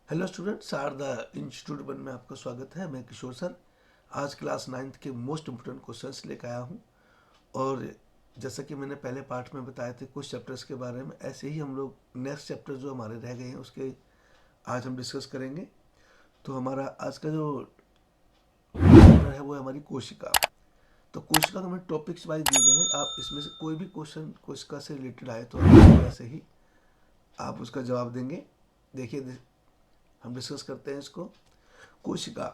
Hello student, Sharda institute one में आपका स्वागत है। मैं किशोर सर आज क्लास 9th के मोस्ट इम्पोर्टेंट क्वेश्चंस लेकर आया हूँ। और जैसा कि मैंने पहले पार्ट में बताए थे कुछ चैप्टर्स के बारे में, ऐसे ही हम लोग नेक्स्ट चैप्टर जो हमारे रह गए हैं उसके आज हम डिस्कस करेंगे। तो हमारा आज का जो चैप्टर है वो है हमारी कोशिका। तो कोशिका का हमें टॉपिक्स वाइज दिए गए हैं। आप इसमें से कोई भी क्वेश्चन कोशिका से रिलेटेड आए तो आप वैसे ही आप उसका जवाब देंगे। देखिए, हम डिस्कस करते हैं इसको। कोशिका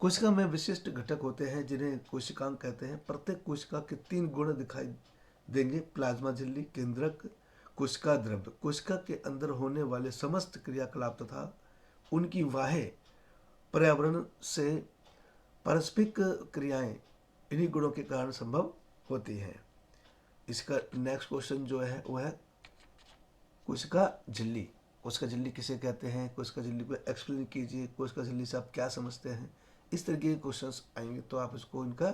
कोशिका में विशिष्ट घटक होते हैं जिन्हें कोशिकांग कहते हैं। प्रत्येक कोशिका के 3 गुण दिखाई देंगे: प्लाज्मा झिल्ली, केंद्रक, कोशिका द्रव्य। कोशिका के अंदर होने वाले समस्त क्रियाकलाप तथा उनकी वाह्य पर्यावरण से पारस्परिक क्रियाएं इन्हीं गुणों के कारण संभव होती हैं। इसका नेक्स्ट क्वेश्चन जो है वो है कोशिका झिल्ली। कोशिका झिल्ली किसे कहते हैं? कोशिका झिल्ली को एक्सप्लेन कीजिए। कोशिका झिल्ली से आप क्या समझते हैं? इस तरीके के क्वेश्चंस आएंगे तो आप इसको इनका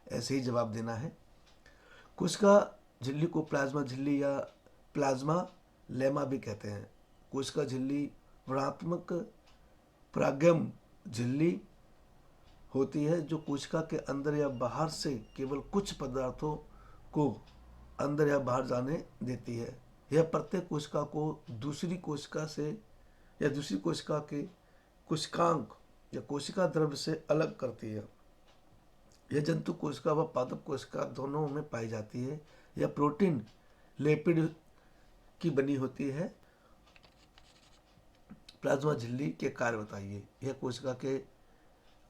ऐसे ही जवाब देना है। कोशिका झिल्ली को प्लाज्मा झिल्ली या प्लाज्मा लेमा भी कहते हैं। कोशिका झिल्ली ऋणात्मक परागम झिल्ली होती है जो कोशिका के अंदर या बाहर से केवल कुछ पदार्थों को अंदर या बाहर जाने देती है। यह प्रत्येक कोशिका को दूसरी कोशिका से या दूसरी कोशिका के कोशिकांग या कोशिका द्रव्य से अलग करती है। यह जंतु कोशिका व पादप कोशिका दोनों में पाई जाती है। यह प्रोटीन लिपिड की बनी होती है। प्लाज्मा झिल्ली के कार्य बताइए। यह कोशिका के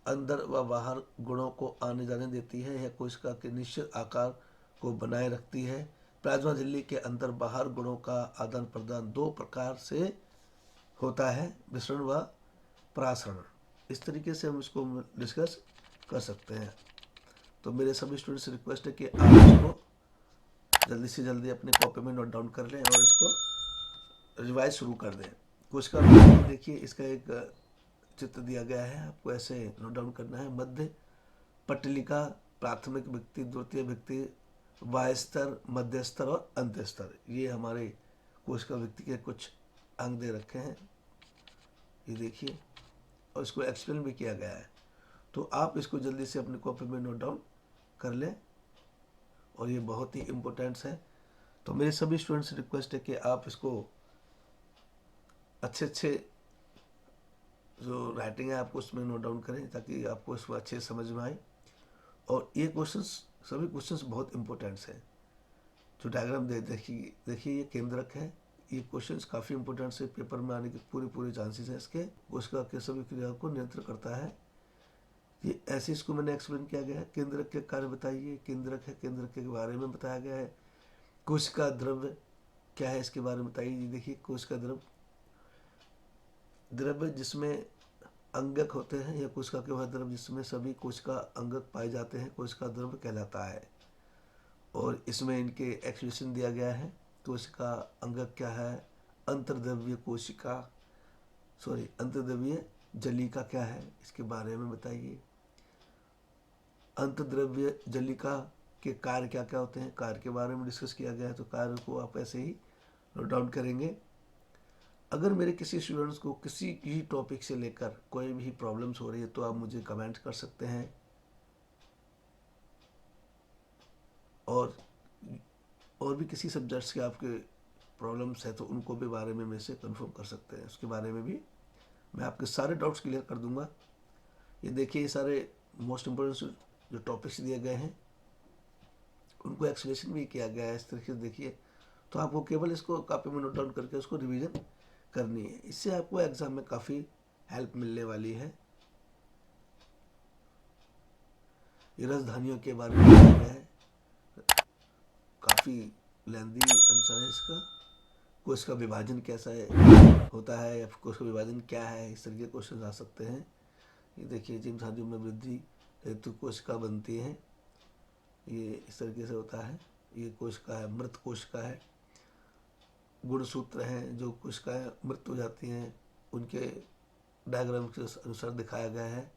अंदर व बाहर गुणों को आने जाने देती है। यह कोशिका के निश्चित आकार को बनाए रखती है। प्लाज्मा झिल्ली के अंदर बाहर गुणों का आदान प्रदान 2 प्रकार से होता है: विसरण व परासरण। इस तरीके से हम इसको डिस्कस कर सकते हैं। तो मेरे सभी स्टूडेंट्स से रिक्वेस्ट है कि आप इसको जल्दी से जल्दी अपने कॉपी में नोट डाउन कर लें और इसको रिवाइज शुरू कर दें। कोशिका देखिए, इसका एक चित्र दिया गया है, आपको ऐसे नोट डाउन करना है। मध्य पटलिका, प्राथमिक व्यक्ति, द्वितीय व्यक्ति, वाय स्तर, मध्य स्तर और अंत्य स्तर। ये हमारे कोशिका व्यक्ति के कुछ अंग दे रखे हैं, ये देखिए, और इसको एक्सप्लेन भी किया गया है। तो आप इसको जल्दी से अपनी कॉपी में नोट डाउन कर लें और ये बहुत ही इम्पोर्टेंट है। तो मेरे सभी स्टूडेंट्स से रिक्वेस्ट है कि आप इसको अच्छे जो राइटिंग है आपको उसमें नोट डाउन करें ताकि आपको इसको अच्छे से समझ में आए। और ये क्वेश्चंस, सभी क्वेश्चंस बहुत इंपॉर्टेंट्स हैं। जो डायग्राम देखिए ये केंद्रक है। ये क्वेश्चंस काफ़ी इंपॉर्टेंट से पेपर में आने के पूरे चांसेस हैं इसके। कोशिका के सभी क्रिया को नियंत्रित करता है। ये ऐसे इसको मैंने एक्सप्लेन किया गया है। केंद्रक के कार्य बताइए। केंद्रक है, केंद्रक के बारे में बताया गया है। कोशिका द्रव्य क्या है इसके बारे में बताइए। देखिए, कोशिका द्रव्य जिसमें अंगक होते हैं, या कोशिका के वह द्रव्य जिसमें सभी कोशिका अंगक पाए जाते हैं, कोशिका द्रव्य कहलाता है। और इसमें इनके एक्सप्लेनेशन दिया गया है। कोशिका अंगक क्या है, अंतर्द्रव्य कोशिका अंतर्द्रव्य जलिका क्या है इसके बारे में बताइए। अंतर्द्रव्य जलिका के कार्य क्या क्या होते हैं, कार्य के बारे में डिस्कस किया गया है। तो कार्य को आप ऐसे ही नोट डाउन करेंगे। अगर मेरे किसी स्टूडेंट्स को किसी भी टॉपिक से लेकर कोई भी प्रॉब्लम्स हो रही है तो आप मुझे कमेंट कर सकते हैं, और भी किसी सब्जेक्ट्स के आपके प्रॉब्लम्स है तो उनको भी बारे में मेरे से कंफर्म कर सकते हैं। उसके बारे में भी मैं आपके सारे डाउट्स क्लियर कर दूंगा। ये देखिए, ये सारे मोस्ट इम्पोर्टेंट जो टॉपिक्स दिए गए हैं उनको एक्सप्लेनेशन भी किया गया है इस तरीके से। देखिए, तो आपको केवल इसको कॉपी में नोट डाउन करके उसको रिवीजन करनी है। इससे आपको एग्जाम में काफ़ी हेल्प मिलने वाली है। ये राजधानियों के बारे में बताया गया है, काफ़ी लेंदी आंसर है इसका। कोशिका विभाजन कैसा है होता है, या कोशिका विभाजन क्या है, इस तरीके के क्वेश्चन आ सकते हैं। ये देखिए, जीवधारियों में वृद्धि हेतु कोशिका बनती है, ये इस तरीके से होता है। ये कोशिका है, मृत कोशिका है। गुणसूत्र हैं, जो कोशिकाएं मृत हो जाती हैं उनके डायग्राम के अनुसार दिखाया गया है।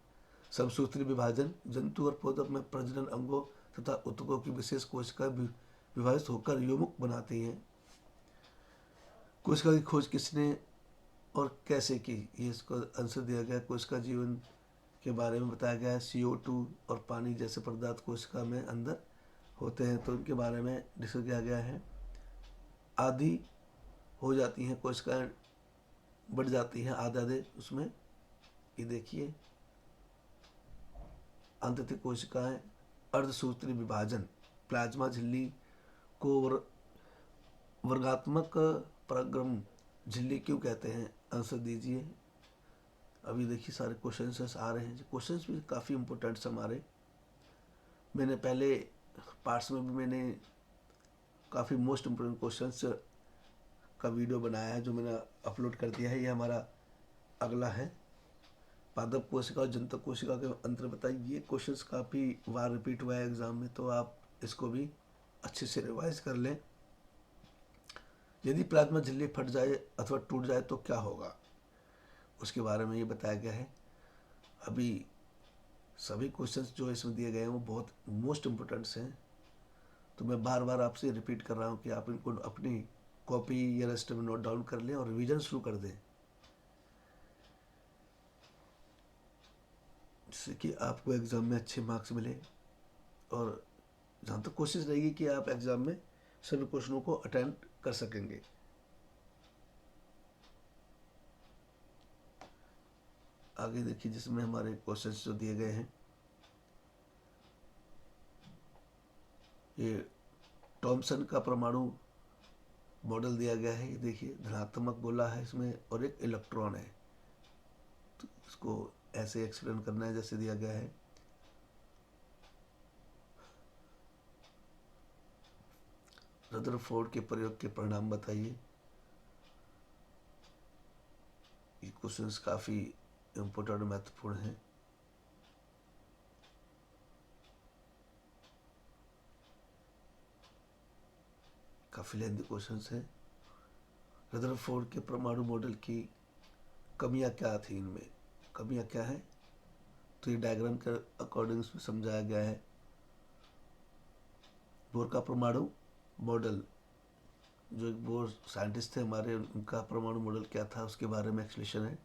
समसूत्री विभाजन, जंतु और पौधों में प्रजनन अंगों तथा ऊतकों की विशेष कोशिका विभाजित होकर युग्मक बनाती हैं। कोशिका की खोज किसने और कैसे की, ये इसको आंसर दिया गया। कोशिका जीवन के बारे में बताया गया है। CO2 और पानी जैसे पदार्थ कोशिका में अंदर होते हैं, तो उनके बारे में डिस्कस किया गया है। आधी हो जाती हैं कोशिकाएं, बढ़ जाती हैं आधे आधे उसमें, ये देखिए। अंततः कोशिकाएं अर्धसूत्री विभाजन, प्लाज्मा झिल्ली को वर्गात्मक परागम झिल्ली क्यों कहते हैं, आंसर दीजिए। अभी देखिए सारे क्वेश्चंस आ रहे हैं। क्वेश्चंस भी काफ़ी इंपॉर्टेंट्स हमारे। मैंने पहले पार्ट्स में भी मैंने काफ़ी मोस्ट इम्पोर्टेंट क्वेश्चंस का वीडियो बनाया है, जो मैंने अपलोड कर दिया है। ये हमारा अगला है, पादप कोशिका और जंतक कोशिका के अंतर बताइए। ये क्वेश्चंस काफ़ी बार रिपीट हुआ है एग्जाम में, तो आप इसको भी अच्छे से रिवाइज कर लें। यदि प्लाज्मा झिल्ली फट जाए अथवा टूट जाए तो क्या होगा, उसके बारे में ये बताया गया है। अभी सभी क्वेश्चंस जो इसमें दिए गए हैं वो बहुत मोस्ट इम्पोर्टेंट्स हैं, तो मैं बार बार आपसे रिपीट कर रहा हूँ कि आप इनको अपनी कॉपी या रजिस्टर में नोट डाउन कर लें और रिवीजन शुरू कर दें, जिससे कि आपको एग्ज़ाम में अच्छे मार्क्स मिले। और जहाँ तक कोशिश रहेगी कि आप एग्ज़ाम में सभी क्वेश्चनों को अटेंड कर सकेंगे। आगे देखिए, जिसमें हमारे क्वेश्चंस जो दिए गए हैं, ये थॉमसन का परमाणु मॉडल दिया गया है। ये देखिए, धनात्मक गोला है इसमें और एक इलेक्ट्रॉन है, तो इसको ऐसे एक्सप्लेन करना है जैसे दिया गया है। रदरफोर्ड के प्रयोग के परिणाम बताइए। ये क्वेश्चंस काफ़ी इम्पोर्टेंट और महत्वपूर्ण हैं। काफ़ी लेंथी क्वेश्चंस हैं। रदरफोर्ड के परमाणु मॉडल की कमियां क्या थी, इनमें कमियां क्या है, तो ये डायग्राम के अकॉर्डिंग इसमें समझाया गया है। बोर का परमाणु मॉडल, जो एक बोर साइंटिस्ट थे हमारे, उनका परमाणु मॉडल क्या था उसके बारे में एक्सप्लेनेशन है,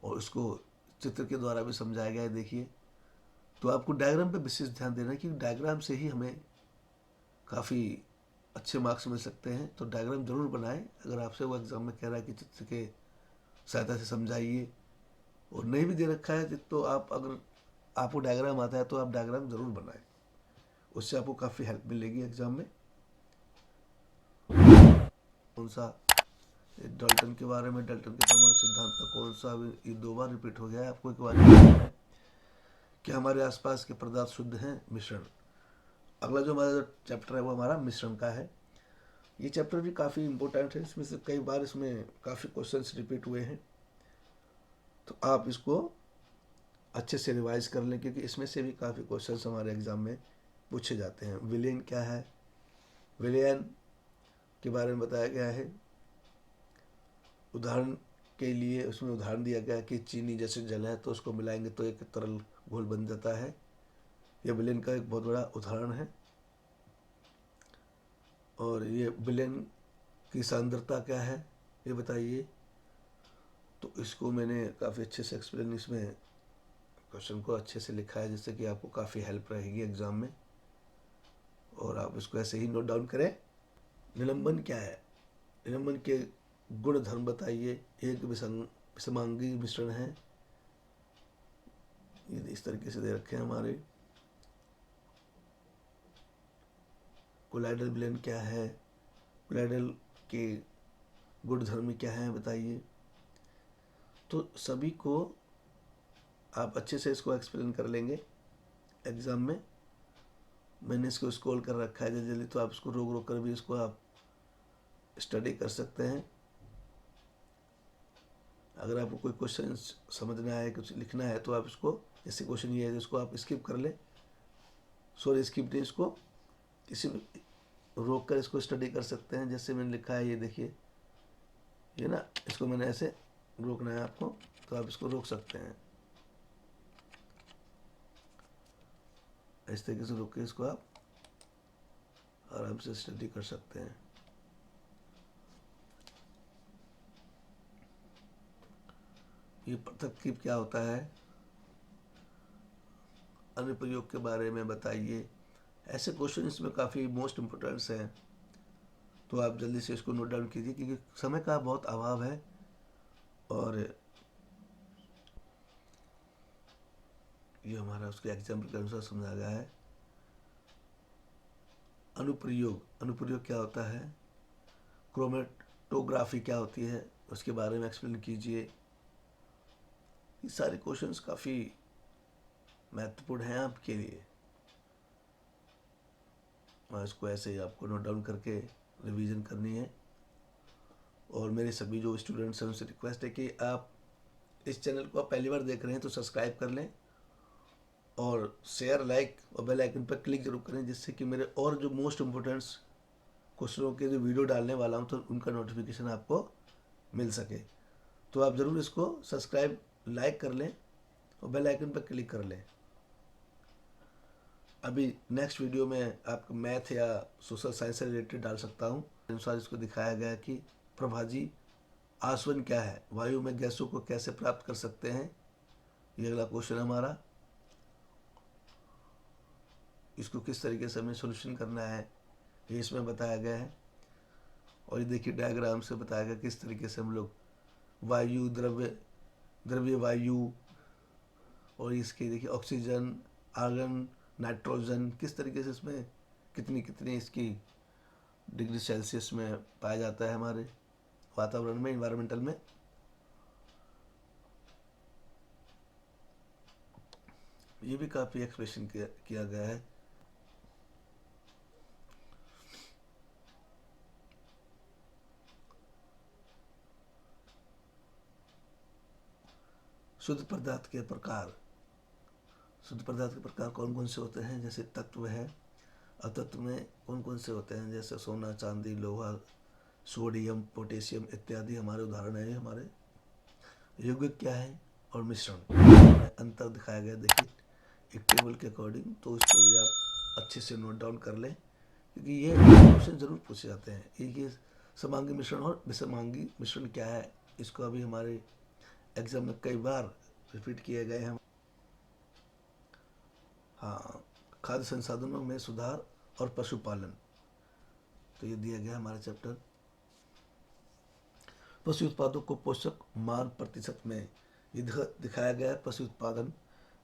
और उसको चित्र के द्वारा भी समझाया गया है। देखिए, तो आपको डायग्राम पे विशेष ध्यान देना है, क्योंकि डायग्राम से ही हमें काफ़ी अच्छे मार्क्स मिल सकते हैं। तो डायग्राम जरूर बनाएं। अगर आपसे वो एग्ज़ाम में कह रहा है कि चित्र के सहायता से समझाइए, और नहीं भी दे रखा है तो आप, अगर आपको डायग्राम आता है तो आप डायग्राम ज़रूर बनाएं, उससे आपको काफ़ी हेल्प मिलेगी एग्ज़ाम में। कौन सा, डाल्टन के बारे में, डाल्टन के परमाणु सिद्धांत का कौन सा, ये 2 बार रिपीट हो गया है, आपको एक बार है कि हमारे आसपास के पदार्थ शुद्ध हैं, मिश्रण। अगला जो हमारा चैप्टर है वो हमारा मिश्रण का है। ये चैप्टर भी काफ़ी इंपॉर्टेंट है, इसमें से कई बार इसमें काफ़ी क्वेश्चंस रिपीट हुए हैं, तो आप इसको अच्छे से रिवाइज कर लें, क्योंकि इसमें से भी काफ़ी क्वेश्चंस हमारे एग्जाम में पूछे जाते हैं। विलयन क्या है, विलयन के बारे में बताया गया है। उदाहरण के लिए उसमें उदाहरण दिया गया है कि चीनी जैसे जल है तो उसको मिलाएंगे तो एक तरल घोल बन जाता है। यह विलयन का एक बहुत बड़ा उदाहरण है। और ये विलयन की सांद्रता क्या है, ये बताइए। तो इसको मैंने काफ़ी अच्छे से एक्सप्लेन इसमें क्वेश्चन को अच्छे से लिखा है, जिससे कि आपको काफ़ी हेल्प रहेगी एग्ज़ाम में, और आप इसको ऐसे ही नोट डाउन करें। निलंबन क्या है, निलंबन के गुण धर्म बताइए। एक विषमांगी मिश्रण है, ये इस तरीके से दे रखे हैं हमारे। कोलाइडल विलयन क्या है, कोलाइडल के गुण धर्म क्या है बताइए। तो सभी को आप अच्छे से इसको एक्सप्लेन कर लेंगे एग्ज़ाम में। मैंने इसको स्क्रॉल कर रखा है जल्दी जल्दी, तो आप इसको रोक रोक कर भी इसको आप स्टडी कर सकते हैं। अगर आपको कोई क्वेश्चन समझना है, कुछ लिखना है, तो आप इसको, जैसे क्वेश्चन ये है, इसको आप स्किप कर लें, सॉरी स्किप नहीं, इसको किसी रोक कर इसको स्टडी कर सकते हैं। जैसे मैंने लिखा है, ये देखिए, ये ना, इसको मैंने ऐसे रोकना है आपको, तो आप इसको रोक सकते हैं। इस तरीके से रोक के इसको आप आराम से स्टडी कर सकते हैं। ये तरकीब क्या होता है, अनुप्रयोग के बारे में बताइए। ऐसे क्वेश्चन इसमें काफ़ी मोस्ट इम्पोर्टेंट्स हैं, तो आप जल्दी से इसको नोट डाउन कीजिए क्योंकि समय का बहुत अभाव है। और ये हमारा उसके एग्जाम्पल के अनुसार समझा गया है। अनुप्रयोग क्या होता है, क्रोमेटोग्राफी क्या होती है, उसके बारे में एक्सप्लेन कीजिए। ये सारे क्वेश्चंस काफ़ी महत्वपूर्ण हैं आपके लिए, और इसको ऐसे ही आपको नोट डाउन करके रिवीजन करनी है। और मेरे सभी जो स्टूडेंट्स हैं उनसे रिक्वेस्ट है कि आप इस चैनल को आप पहली बार देख रहे हैं तो सब्सक्राइब कर लें और शेयर, लाइक और बेल आइकन पर क्लिक जरूर करें, जिससे कि मेरे और जो मोस्ट इम्पोर्टेंट्स क्वेश्चनों के जो वीडियो डालने वाला हूं तो उनका नोटिफिकेशन आपको मिल सके। तो आप ज़रूर इसको सब्सक्राइब, लाइक कर लें और बेल आइकन पर क्लिक कर लें। अभी नेक्स्ट वीडियो में आपको मैथ या सोशल साइंस से रिलेटेड डाल सकता हूँ। अनुसार इसको दिखाया गया है कि प्रभाजी आसवन क्या है, वायु में गैसों को कैसे प्राप्त कर सकते हैं। ये अगला क्वेश्चन हमारा, इसको किस तरीके से हमें सोल्यूशन करना है ये इसमें बताया गया है। और ये देखिए डायग्राम से बताया गया किस तरीके से हम लोग वायु, द्रव्य वायु, और इसके देखिए ऑक्सीजन, आर्गन, नाइट्रोजन, किस तरीके से इसमें कितनी कितनी इसकी डिग्री सेल्सियस में पाया जाता है हमारे वातावरण में, इन्वायरमेंटल में। ये भी काफ़ी एक्सप्रेशन किया गया है। शुद्ध पदार्थ के प्रकार, शुद्ध पदार्थ के प्रकार कौन कौन से होते हैं, जैसे तत्व है। अतत्व में कौन कौन से होते हैं, जैसे सोना, चांदी, लोहा, सोडियम, पोटेशियम इत्यादि हमारे उदाहरण है। हमारे यौगिक क्या है और मिश्रण में अंतर दिखाया गया, देखिए एक टेबल के अकॉर्डिंग। तो इसको भी आप अच्छे से नोट डाउन कर लें क्योंकि ये क्वेश्चन जरूर पूछे जाते हैं। ये समांगी मिश्रण और विसमांगी मिश्रण क्या है, इसको अभी हमारे एग्जाम में कई बार रिपीट किए गए हैं। हाँ, खाद्य संसाधनों में सुधार और पशुपालन, तो ये दिया गया हमारा चैप्टर। पशु उत्पादों को पोषक मान प्रतिशत में ये दिखाया गया है। पशु उत्पादन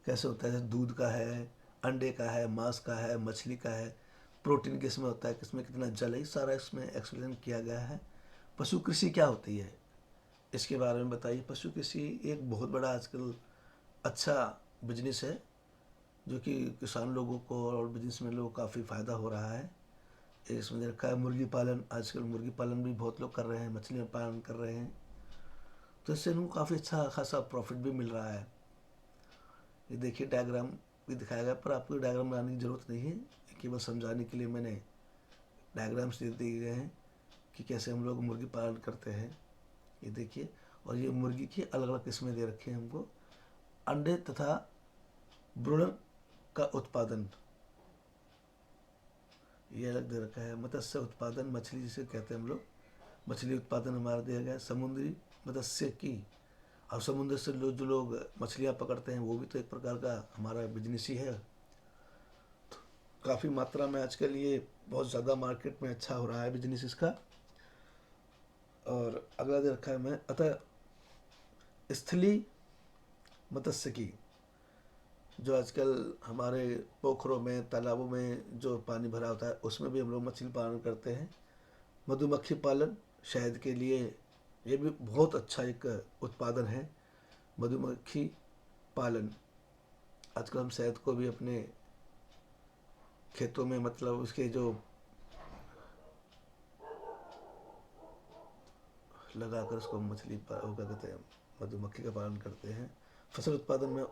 कैसे होता है, जैसे दूध का है, अंडे का है, मांस का है, मछली का है, प्रोटीन किसमें होता है, किसमें कितना जल है, सारा इसमें एक्सप्लेन किया गया है। पशु कृषि क्या होती है इसके बारे में बताइए। पशु कृषि एक बहुत बड़ा आजकल अच्छा बिजनेस है जो कि किसान लोगों को और बिजनेसमैन लोगों को काफ़ी फ़ायदा हो रहा है। इसमें रखा है मुर्गी पालन, आजकल मुर्गी पालन भी बहुत लोग कर रहे हैं, मछली पालन कर रहे हैं, तो इससे उनको काफ़ी अच्छा खासा प्रॉफिट भी मिल रहा है। ये देखिए डायग्राम भी दिखाया गया, पर आपको डायग्राम बनाने की ज़रूरत नहीं है, केवल समझाने के लिए मैंने डायग्राम्स दे दिए गए हैं कि कैसे हम लोग मुर्गी पालन करते हैं। ये देखिए, और ये मुर्गी की अलग अलग किस्में दे रखे हैं हमको। अंडे तथा भ्रूण का उत्पादन ये अलग दे रखा है। मत्स्य उत्पादन, मछली जिसे कहते हैं हम लोग, मछली उत्पादन हमारा दिया गया है। समुद्री मत्स्य की, और समुद्र से जो लोग मछलियाँ पकड़ते हैं वो भी तो एक प्रकार का हमारा बिजनेस ही है। काफ़ी मात्रा में आजकल ये बहुत ज़्यादा मार्केट में अच्छा हो रहा है बिजनेस इसका। और अगला दे रखा है मैं, अतः स्थलीय मत्स्य की, जो आजकल हमारे पोखरों में, तालाबों में जो पानी भरा होता है उसमें भी हम लोग मछली पालन करते हैं। मधुमक्खी पालन, शहद के लिए ये भी बहुत अच्छा एक उत्पादन है मधुमक्खी पालन। आजकल हम शहद को भी अपने खेतों में, मतलब उसके जो लगाकर उसको मछली क्या कहते हैं, मधुमक्खी का पालन करते हैं। फसल उत्पादन में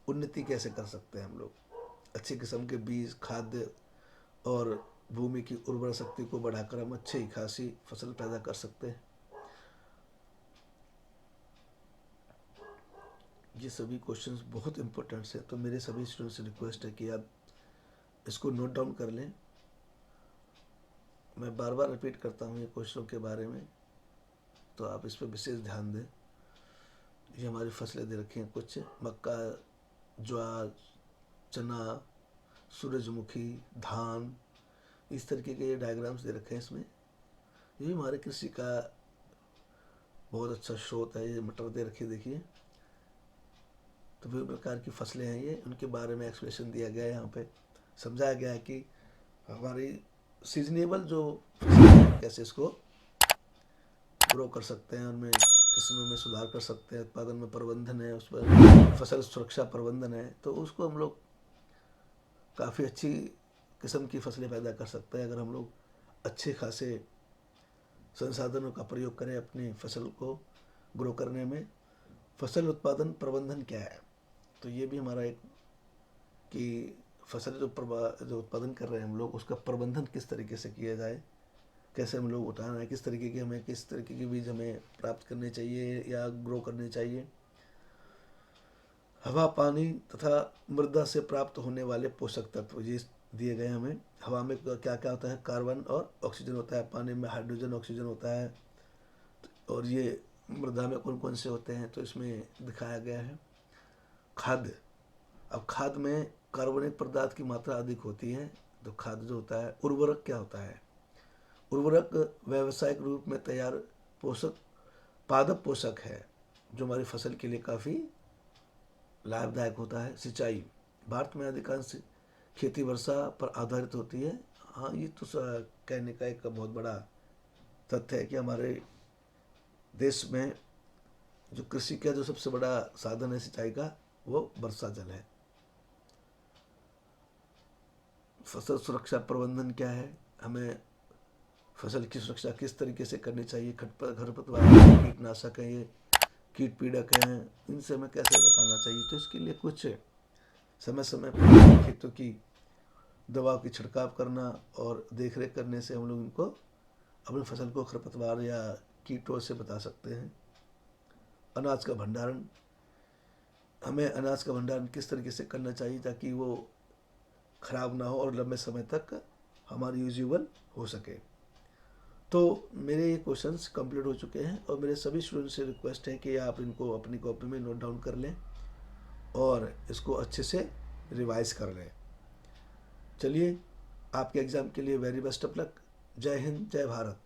उन्नति कैसे कर सकते हैं हम लोग, अच्छी किस्म के बीज, खाद्य और भूमि की उर्वरा शक्ति को बढ़ाकर हम अच्छी खासी फसल पैदा कर सकते हैं। ये सभी क्वेश्चंस बहुत इंपॉर्टेंट है, तो मेरे सभी स्टूडेंट्स से रिक्वेस्ट है कि आप इसको नोट डाउन कर लें। मैं बार बार रिपीट करता हूँ ये क्वेश्चनों के बारे में, तो आप इस पर विशेष ध्यान दें। ये हमारी फसलें दे रखी हैं, कुछ मक्का, ज्वार, चना, सूरजमुखी, धान, इस तरीके के डायग्राम्स दे रखे हैं इसमें। ये भी हमारे कृषि का बहुत अच्छा स्रोत है। ये मटर दे रखी है, देखिए। तो विभिन्न प्रकार की फसलें हैं ये, उनके बारे में एक्सप्लेनेशन दिया गया है। यहाँ पे समझाया गया है कि हमारी सीजनेबल जो फसलें हैं कैसे इसको ग्रो कर सकते हैं, उनमें किस्मों में सुधार कर सकते हैं, उत्पादन में प्रबंधन है, उस पर फसल सुरक्षा प्रबंधन है, तो उसको हम लोग काफ़ी अच्छी किस्म की फसलें पैदा कर सकते हैं अगर हम लोग अच्छे खासे संसाधनों का प्रयोग करें अपनी फसल को ग्रो करने में। फसल उत्पादन प्रबंधन क्या है, तो ये भी हमारा एक कि फसल जो उत्पादन कर रहे हैं हम लोग, उसका प्रबंधन किस तरीके से किया जाए, कैसे हम लोग उठाना है, किस तरीके के बीज हमें प्राप्त करने चाहिए या ग्रो करने चाहिए। हवा, पानी तथा मृदा से प्राप्त होने वाले पोषक तत्व ये दिए गए हमें। हवा में क्या क्या होता है, कार्बन और ऑक्सीजन होता है, पानी में हाइड्रोजन ऑक्सीजन होता है, और ये मृदा में कौन कौन से होते हैं तो इसमें दिखाया गया है। खाद, अब खाद में कार्बनिक पदार्थ की मात्रा अधिक होती है, तो खाद जो होता है। उर्वरक क्या होता है, उर्वरक व्यावसायिक रूप में तैयार पोषक पादप पोषक है जो हमारी फसल के लिए काफ़ी लाभदायक होता है। सिंचाई, भारत में अधिकांश खेती वर्षा पर आधारित होती है। हाँ, ये तो कहने का एक बहुत बड़ा तथ्य है कि हमारे देश में जो कृषि का जो सबसे बड़ा साधन है सिंचाई का, वो वर्षा जल है। फसल सुरक्षा प्रबंधन क्या है, हमें फसल की सुरक्षा किस तरीके से करनी चाहिए, खरपतवार, कीटनाशक है, ये कीट पीड़क हैं, इनसे हमें कैसे बताना चाहिए। तो इसके लिए कुछ समय समय पर खेतों की दवा की छिड़काव करना और देख रेख करने से हम लोग इनको अपनी फसल को खरपतवार या कीटों से बता सकते हैं। अनाज का भंडारण, हमें अनाज का भंडारण किस तरीके से करना चाहिए ताकि वो खराब ना हो और लंबे समय तक हमारी यूजेबल हो सके। तो मेरे ये क्वेश्चंस कंप्लीट हो चुके हैं और मेरे सभी स्टूडेंट से रिक्वेस्ट है कि आप इनको अपनी कॉपी में नोट डाउन कर लें और इसको अच्छे से रिवाइज कर लें। चलिए, आपके एग्ज़ाम के लिए वेरी बेस्ट ऑफ लक। जय हिंद, जय भारत।